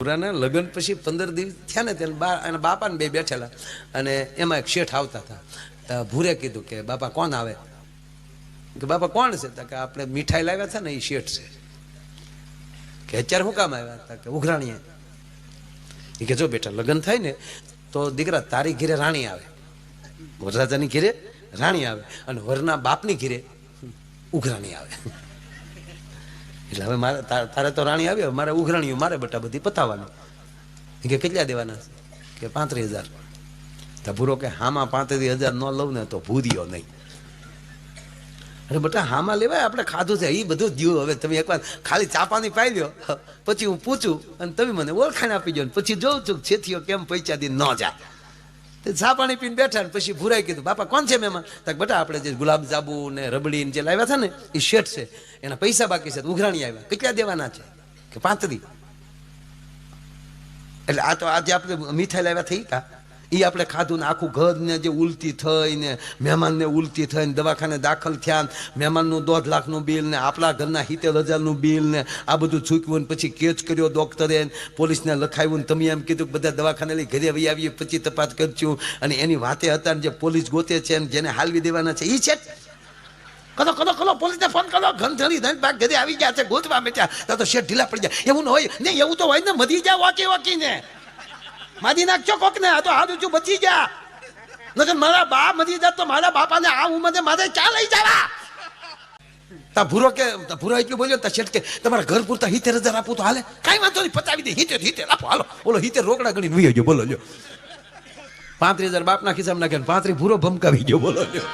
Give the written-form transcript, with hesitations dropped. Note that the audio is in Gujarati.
પુરાના લગ્ન પછી 15 દિવસ થયા ને ત્યારે એના બાપા ને બે બેઠેલા અને એમાં એક શેઠ આવતા હતા. ભૂરે કીધું કે બાપા કોણ આવે? કે બાપા કોણ છે? કે આપણે મીઠાઈ લાવ્યા હતા ને એ શેઠ છે. કે અત્યારે શું કામ આવ્યા હતા? કે ઉઘરાણીએ. એ કે જો બેટા લગ્ન થાય ને તો દીકરા તારી ઘીરે રાણી આવે, વરરાજાની ઘીરે રાણી આવે અને વરના બાપની ઘીરે ઉઘરાણી આવે. એટલે હવે મારે તારે તો રાણી આવી, મારે ઉઘરાણીઓ મારે બટા બધી પતાવવાની. કે કેટલા દેવાના છે? કે 35,000. તો ભૂરો કે હામાં 35,000 ન લઉં ને તો ભૂર્યો નહીં. અરે બટા હામાં લેવાય, આપણે ખાધું છે એ બધું દ્યો. હવે તમે એકવાર ખાલી ચા પાણી પાઈ લ્યો, પછી હું પૂછું અને તમે મને ઓળખાણ આપી દો, પછી જોઉં છું છેથીઓ કેમ પૈસા દી ન જાય. ચા પાણી પીને બેઠા ને પછી ભૂરાઈ કીધું બાપા કોણ છે મહેમાન? તક બેટા આપણે જે ગુલાબ જાંબુ ને રબડી જે લાવ્યા હતા ને એ શેઠ છે, એના પૈસા બાકી છે, ઉઘરાણી આવ્યા. કેટલા દેવાના છે? કે 35. એટલે આ તો આજે આપણે મીઠાઈ લાવ્યા થઈ કા એ આપણે ખાધું ને આખું ઘર ને જે ઉલટી થઈ ને મહેમાનને ઉલટી થઈને દવાખાને દાખલ થયા, મહેમાનનું 2.5 લાખનું બિલ ને આપણા ઘરના 70,000નું બિલ ને આ બધું ચૂકવ્યું. પછી કેસ કર્યો ડોક્ટરે, પોલીસને લખાવ્યું. તમે એમ કીધું કે બધા દવાખાને લઈ ઘરે વહી આવીએ પછી તપાસ કરશું. અને એની વાતે હતા ને જે પોલીસ ગોતે છે જેને હાલવી દેવાના છે એ છે. કરો પોલીસને ફોન કરો, ઘનધણી ધન બાગ ઘરે આવી ગયા છે, ગોતવા બેઠા. તો શેઠ ઢીલા પડી જાય. એવું ન હોય ને, એવું તો હોય ને મધી જાય વાકી મારી નાખજો કોક ને. આ તો હાથ ઊંચું બચી ગયા. નકર મારા બા મરી જાત તો મારા બાપાને આ ઉંમરે મારે ક્યાં લઈ જવા? તા ભૂરો એટલું બોલ્યો તા શેઠ કે તમારા ઘર પૂરતા 70,000 આપું તો હાલે? કાંઈ વાંધો નહીં, પતાવી દે. 70 આપો, હાલો. બોલો 70 રોકડા ગણીને વી ગયો. બોલો લ્યો 35,000 બાપના ખિસ્સામાં નાખ્યા, 35 ભૂરો ભમકાવી ગયો. બોલો લ્યો.